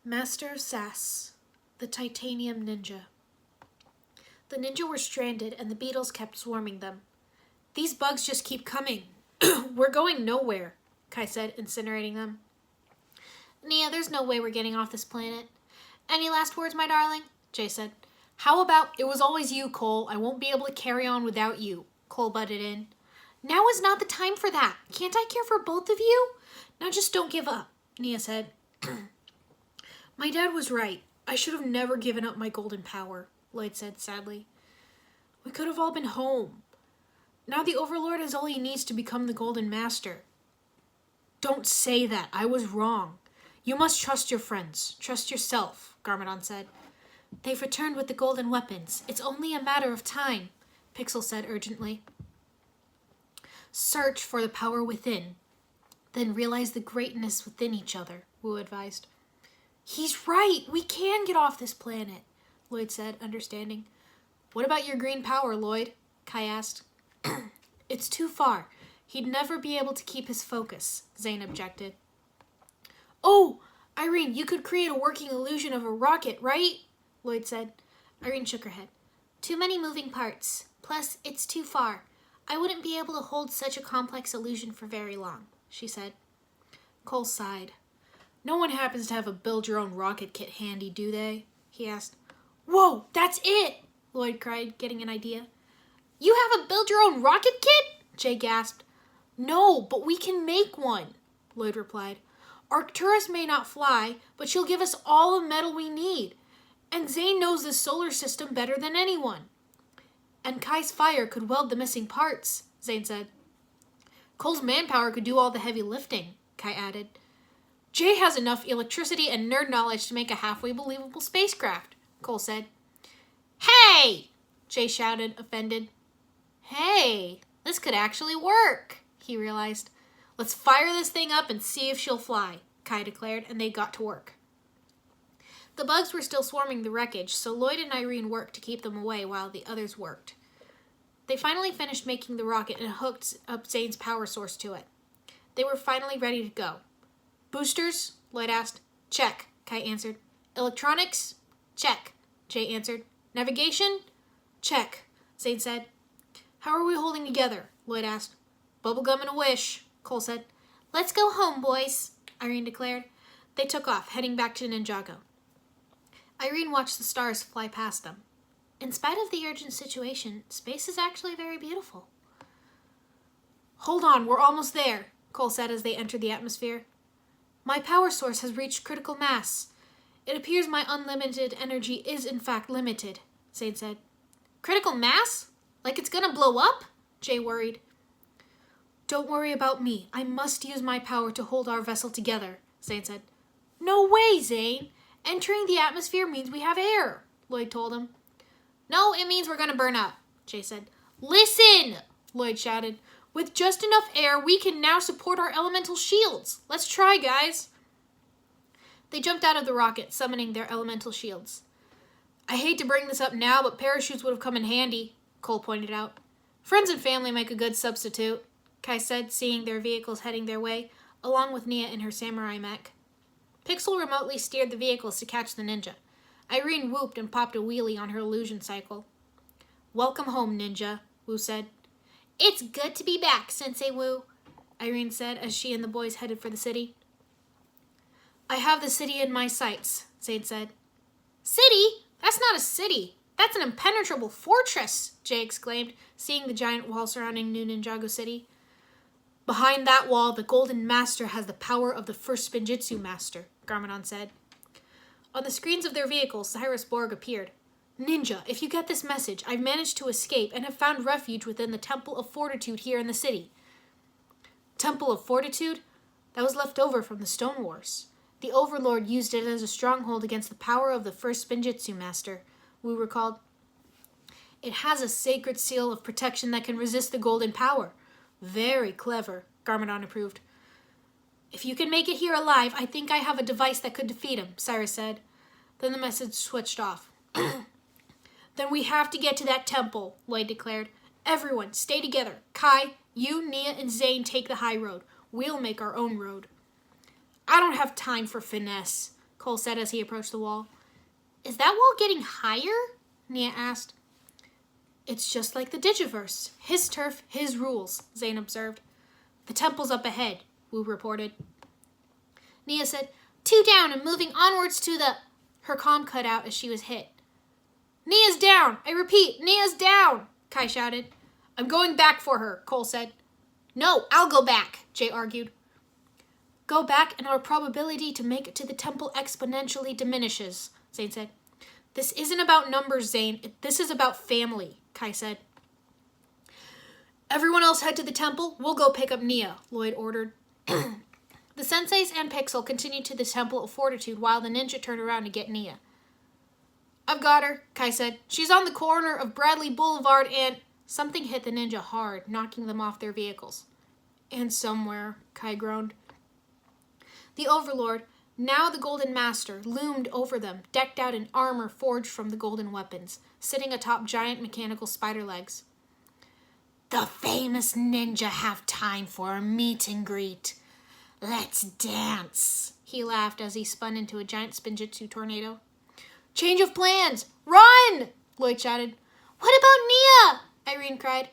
Master Sass, the Titanium Ninja. The ninja were stranded and the beetles kept swarming them. These bugs just keep coming. We're going nowhere, Kai said, incinerating them. Nia, there's no way we're getting off this planet. Any last words, my darling? Jay said. How about, it was always you, Cole. I won't be able to carry on without you, Cole butted in. Now is not the time for that. Can't I care for both of you? Now just don't give up, Nia said. My dad was right. I should have never given up my golden power, Lloyd said sadly. We could have all been home. Now the Overlord has all he needs to become the Golden Master. Don't say that. I was wrong. You must trust your friends. Trust yourself, Garmadon said. They've returned with the golden weapons. It's only a matter of time, Pixel said urgently. Search for the power within, then realize the greatness within each other, Wu advised. He's right. We can get off this planet, Lloyd said, understanding. What about your green power, Lloyd? Kai asked. It's too far. He'd never be able to keep his focus, Zane objected. Oh, Irene, you could create a working illusion of a rocket, right? Lloyd said. Irene shook her head. Too many moving parts. Plus, it's too far. I wouldn't be able to hold such a complex illusion for very long, she said. Cole sighed. No one happens to have a build-your-own rocket kit handy, do they? He asked. Whoa, that's it! Lloyd cried, getting an idea. You have a build-your-own rocket kit? Jay gasped. No, but we can make one, Lloyd replied. Arcturus may not fly, but she'll give us all the metal we need. And Zane knows the solar system better than anyone. And Kai's fire could weld the missing parts, Zane said. Cole's manpower could do all the heavy lifting, Kai added. Jay has enough electricity and nerd knowledge to make a halfway believable spacecraft, Cole said. Hey! Jay shouted, offended. Hey, this could actually work, he realized. Let's fire this thing up and see if she'll fly, Kai declared, and they got to work. The bugs were still swarming the wreckage, so Lloyd and Irene worked to keep them away while the others worked. They finally finished making the rocket and hooked up Zane's power source to it. They were finally ready to go. Boosters? Lloyd asked. Check, Kai answered. Electronics? Check, Jay answered. Navigation? Check, Zane said. How are we holding together? Lloyd asked. Bubblegum and a wish, Cole said. Let's go home, boys, Irene declared. They took off, heading back to Ninjago. Irene watched the stars fly past them. In spite of the urgent situation, space is actually very beautiful. Hold on, we're almost there, Cole said as they entered the atmosphere. My power source has reached critical mass. It appears my unlimited energy is in fact limited, Zane said. Critical mass? Like it's gonna blow up? Jay worried. Don't worry about me. I must use my power to hold our vessel together, Zane said. No way, Zane. Entering the atmosphere means we have air, Lloyd told him. No, it means we're gonna burn up, Jay said. Listen, Lloyd shouted. With just enough air, we can now support our elemental shields. Let's try, guys. They jumped out of the rocket, summoning their elemental shields. I hate to bring this up now, but parachutes would have come in handy, Cole pointed out. Friends and family make a good substitute, Kai said, seeing their vehicles heading their way, along with Nia in her samurai mech. Pixel remotely steered the vehicles to catch the ninja. Irene whooped and popped a wheelie on her illusion cycle. Welcome home, ninja, Wu said. It's good to be back, Sensei Wu, Irene said as she and the boys headed for the city. I have the city in my sights, Zane said. City? That's not a city. That's an impenetrable fortress, Jay exclaimed, seeing the giant wall surrounding New Ninjago City. Behind that wall, the Golden Master has the power of the first Spinjitzu Master, Garmadon said. On the screens of their vehicles, Cyrus Borg appeared. Ninja, if you get this message, I've managed to escape and have found refuge within the Temple of Fortitude here in the city. Temple of Fortitude? That was left over from the Stone Wars. The Overlord used it as a stronghold against the power of the first Spinjitzu Master, Wu recalled. It has a sacred seal of protection that can resist the golden power. Very clever, Garmadon approved. If you can make it here alive, I think I have a device that could defeat him, Cyrus said. Then the message switched off. Then we have to get to that temple, Lloyd declared. Everyone, stay together. Kai, you, Nia, and Zane take the high road. We'll make our own road. I don't have time for finesse, Cole said as he approached the wall. Is that wall getting higher? Nia asked. It's just like the Digiverse. His turf, his rules, Zane observed. The temple's up ahead, Wu reported. Nia said, 2 down and moving onwards to the... Her comm cut out as she was hit. Nia's down! I repeat, Nia's down! Kai shouted. I'm going back for her, Cole said. No, I'll go back, Jay argued. Go back and our probability to make it to the temple exponentially diminishes, Zane said. This isn't about numbers, Zane. This is about family, Kai said. Everyone else head to the temple. We'll go pick up Nia, Lloyd ordered. The senseis and Pixel continued to the Temple of Fortitude while the ninja turned around to get Nia. I've got her, Kai said. She's on the corner of Bradley Boulevard and... Something hit the ninja hard, knocking them off their vehicles. And somewhere, Kai groaned. The Overlord, now the Golden Master, loomed over them, decked out in armor forged from the golden weapons, sitting atop giant mechanical spider legs. The famous ninja have time for a meet and greet. Let's dance, he laughed as he spun into a giant spinjitzu tornado. Change of plans! Run! Lloyd shouted. What about Nia? Irene cried.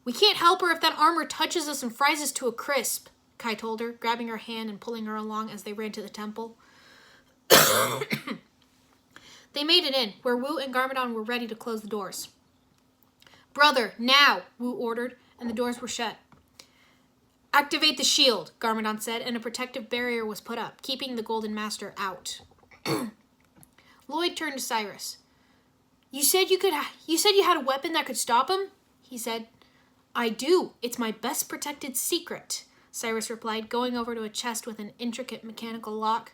We can't help her if that armor touches us and fries us to a crisp, Kai told her, grabbing her hand and pulling her along as they ran to the temple. They made it in, where Wu and Garmadon were ready to close the doors. Brother, now, Wu ordered, and the doors were shut. Activate the shield, Garmadon said, and a protective barrier was put up, keeping the Golden Master out. Lloyd turned to Cyrus. You said you had a weapon that could stop him? He said. I do. It's my best protected secret, Cyrus replied, going over to a chest with an intricate mechanical lock.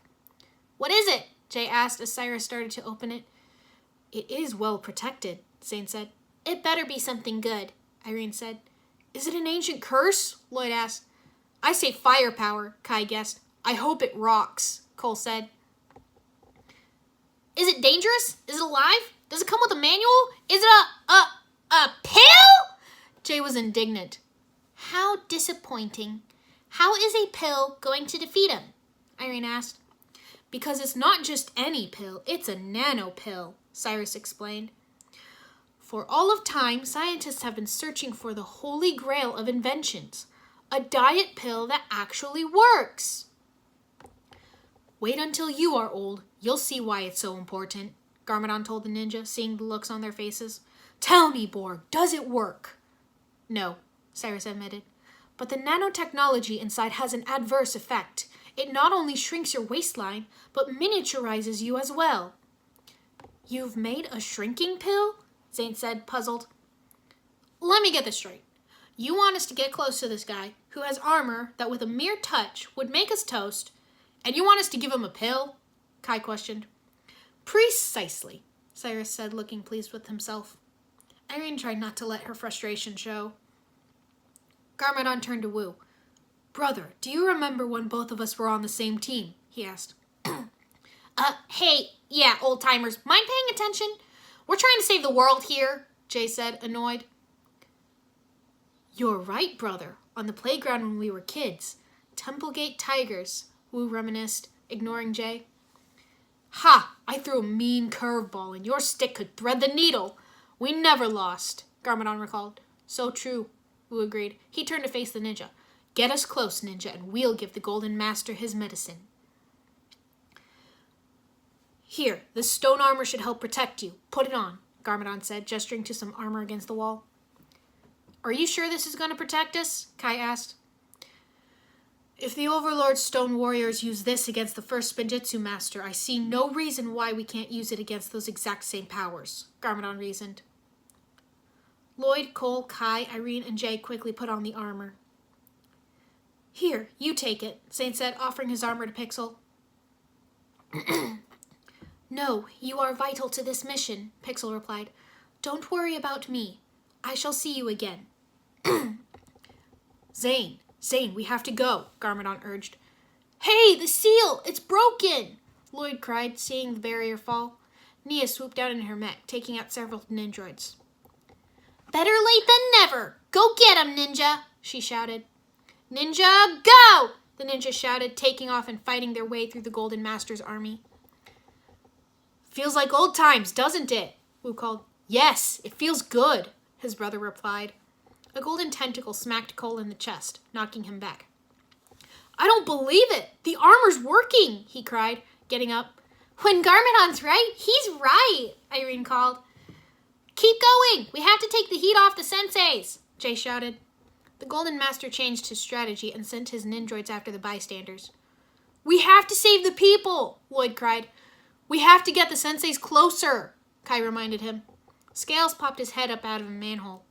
What is it? Jay asked as Cyrus started to open it. It is well protected, Zane said. It better be something good, Irene said. Is it an ancient curse? Lloyd asked. I say firepower, Kai guessed. I hope it rocks, Cole said. Is it dangerous? Is it alive? Does it come with a manual? Is it a pill? Jay was indignant. How disappointing. How is a pill going to defeat him? Irene asked. Because it's not just any pill, it's a nano pill, Cyrus explained. For all of time, scientists have been searching for the holy grail of inventions, a diet pill that actually works. Wait until you are old. You'll see why it's so important, Garmadon told the ninja, seeing the looks on their faces. Tell me, Borg, does it work? No, Cyrus admitted. But the nanotechnology inside has an adverse effect. It not only shrinks your waistline, but miniaturizes you as well. You've made a shrinking pill? Zane said, puzzled. Let me get this straight. You want us to get close to this guy who has armor that with a mere touch would make us toast, and you want us to give him a pill? Kai questioned. Precisely, Cyrus said, looking pleased with himself. Irene tried not to let her frustration show. Garmadon turned to Wu. Brother, do you remember when both of us were on the same team? He asked. Hey, yeah, old-timers, mind paying attention? We're trying to save the world here, Jay said, annoyed. You're right, brother. On the playground when we were kids. Templegate Tigers, Wu reminisced, ignoring Jay. Ha! I threw a mean curveball and your stick could thread the needle. We never lost, Garmadon recalled. So true, Wu agreed. He turned to face the ninja. Get us close, ninja, and we'll give the Golden Master his medicine. Here, this stone armor should help protect you. Put it on, Garmadon said, gesturing to some armor against the wall. Are you sure this is going to protect us? Kai asked. If the Overlord's stone warriors use this against the first Spinjitzu master, I see no reason why we can't use it against those exact same powers, Garmadon reasoned. Lloyd, Cole, Kai, Irene, and Jay quickly put on the armor. Here, you take it, Zane said, offering his armor to Pixel. No, you are vital to this mission, Pixel replied. Don't worry about me. I shall see you again. Zane, we have to go, Garmadon urged. Hey, the seal! It's broken! Lloyd cried, seeing the barrier fall. Nia swooped down in her mech, taking out several ninjoids. Better late than never! Go get 'em, ninja! She shouted. Ninja, go! the ninjas shouted, taking off and fighting their way through the Golden Master's army. Feels like old times, doesn't it? Wu called. Yes, it feels good, his brother replied. A golden tentacle smacked Cole in the chest, knocking him back. I don't believe it! The armor's working, he cried, getting up. When Garmadon's right, he's right, Irene called. Keep going! We have to take the heat off the senseis, Jay shouted. The Golden Master changed his strategy and sent his nindroids after the bystanders. We have to save the people, Lloyd cried. We have to get the senseis closer, Kai reminded him. Scales popped his head up out of a manhole.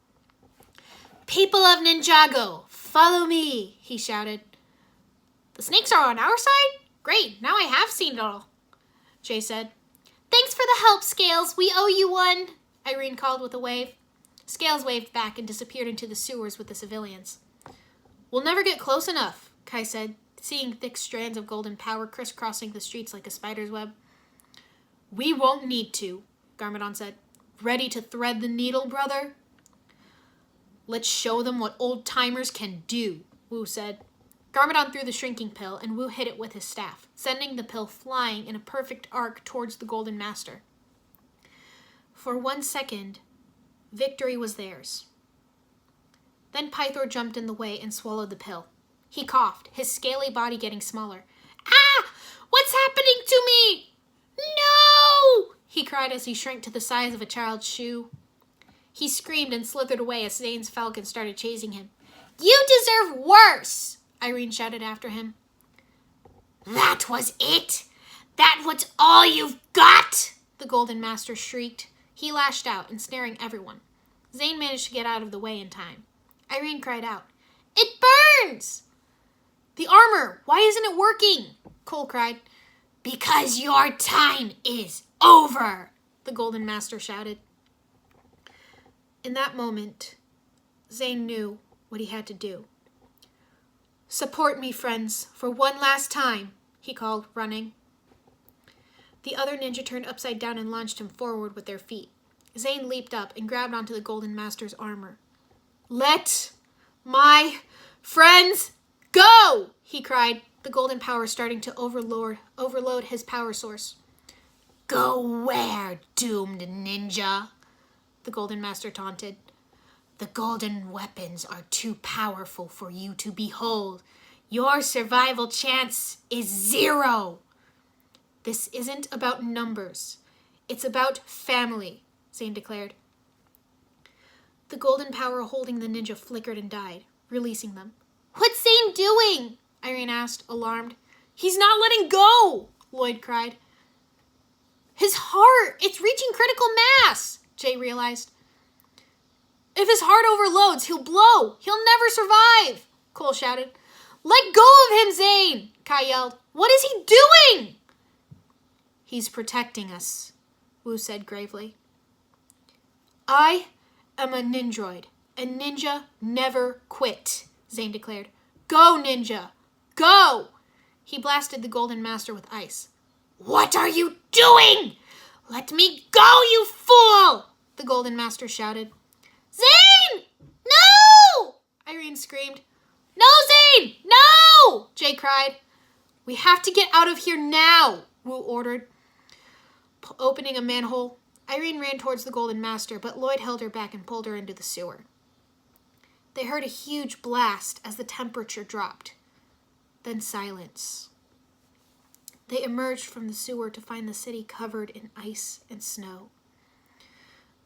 People of Ninjago, follow me, he shouted. The snakes are on our side? Great, now I have seen it all, Jay said. Thanks for the help, Scales. We owe you one, Irene called with a wave. Scales waved back and disappeared into the sewers with the civilians. We'll never get close enough, Kai said, seeing thick strands of golden power crisscrossing the streets like a spider's web. We won't need to, Garmadon said. Ready to thread the needle, brother? Let's show them what old-timers can do, Wu said. Garmadon threw the shrinking pill, and Wu hit it with his staff, sending the pill flying in a perfect arc towards the Golden Master. For 1 second, victory was theirs. Then Pythor jumped in the way and swallowed the pill. He coughed, his scaly body getting smaller. Ah! What's happening to me? No! He cried as he shrank to the size of a child's shoe. He screamed and slithered away as Zane's falcon started chasing him. You deserve worse! Irene shouted after him. That was it? That was all you've got? The Golden Master shrieked. He lashed out, ensnaring everyone. Zane managed to get out of the way in time. Irene cried out, It burns! The armor! Why isn't it working? Cole cried. Because your time is over! The Golden Master shouted. In that moment, Zane knew what he had to do. Support me, friends, for one last time, he called, running. The other ninja turned upside down and launched him forward with their feet. Zane leaped up and grabbed onto the Golden Master's armor. Let my friends go, he cried, the golden power starting to overload his power source. Go where, doomed ninja? The Golden Master taunted. The golden weapons are too powerful for you to behold. Your survival chance is 0. This isn't about numbers. It's about family, Zane declared. The golden power holding the ninja flickered and died, releasing them. What's Zane doing? Irene asked, alarmed. He's not letting go, Lloyd cried. His heart! It's reaching critical mass, Jay realized. If his heart overloads, he'll blow. He'll never survive, Cole shouted. Let go of him, Zane, Kai yelled. What is he doing? He's protecting us, Wu said gravely. I am a nindroid. A ninja never quit, Zane declared. Go, ninja! Go! He blasted the Golden Master with ice. What are you doing? Let me go, you fool! The Golden Master shouted. Zane! No! Irene screamed. No, Zane! No! Jay cried. We have to get out of here now, Wu ordered. Opening a manhole, Irene ran towards the Golden Master, but Lloyd held her back and pulled her into the sewer. They heard a huge blast as the temperature dropped. Then silence. They emerged from the sewer to find the city covered in ice and snow.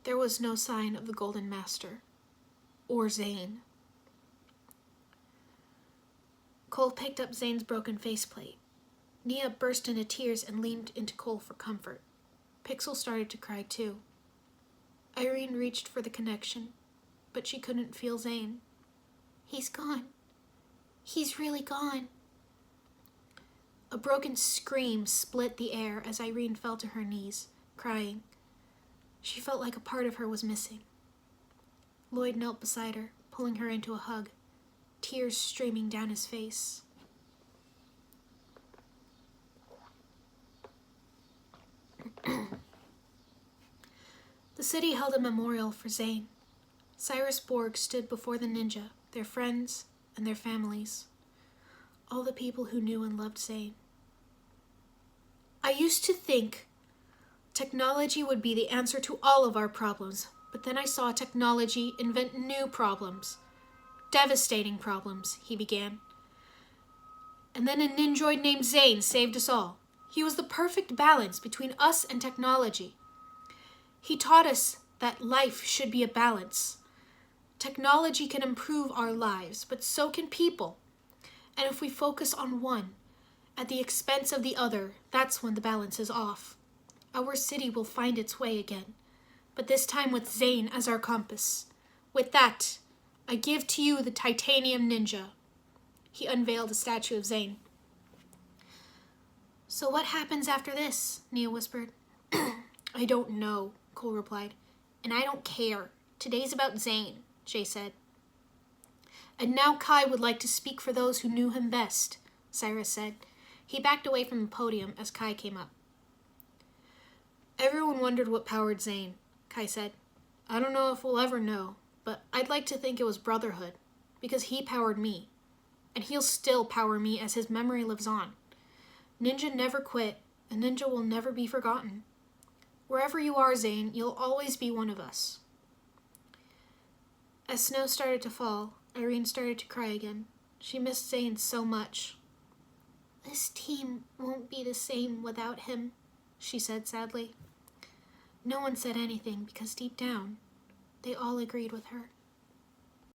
There was no sign of the Golden Master or Zane. Cole picked up Zane's broken faceplate. Nia burst into tears and leaned into Cole for comfort. Pixel started to cry too. Irene reached for the connection, but she couldn't feel Zane. He's gone. He's really gone. A broken scream split the air as Irene fell to her knees, crying. She felt like a part of her was missing. Lloyd knelt beside her, pulling her into a hug, tears streaming down his face. The city held a memorial for Zane. Cyrus Borg stood before the ninja, their friends, and their families. all the people who knew and loved Zane. I used to think technology would be the answer to all of our problems, but then I saw technology invent new problems. Devastating problems, he began. And then a ninjoid named Zane saved us all. He was the perfect balance between us and technology. He taught us that life should be a balance. Technology can improve our lives, but so can people. And if we focus on one at the expense of the other, that's when the balance is off. Our city will find its way again, but this time with Zane as our compass. With that, I give to you the titanium ninja. He unveiled a statue of Zane. So what happens after this? Nia whispered. I don't know, Cole replied. And I don't care. Today's about Zane, Jay said. And now Kai would like to speak for those who knew him best, Cyrus said. He backed away from the podium as Kai came up. Everyone wondered what powered Zane, Kai said. I don't know if we'll ever know, but I'd like to think it was brotherhood, because he powered me. And he'll still power me as his memory lives on. Ninja never quit, and Ninja will never be forgotten. Wherever you are, Zane, you'll always be one of us. As snow started to fall, Irene started to cry again. She missed Zane so much. This team won't be the same without him, she said sadly. No one said anything because deep down, they all agreed with her.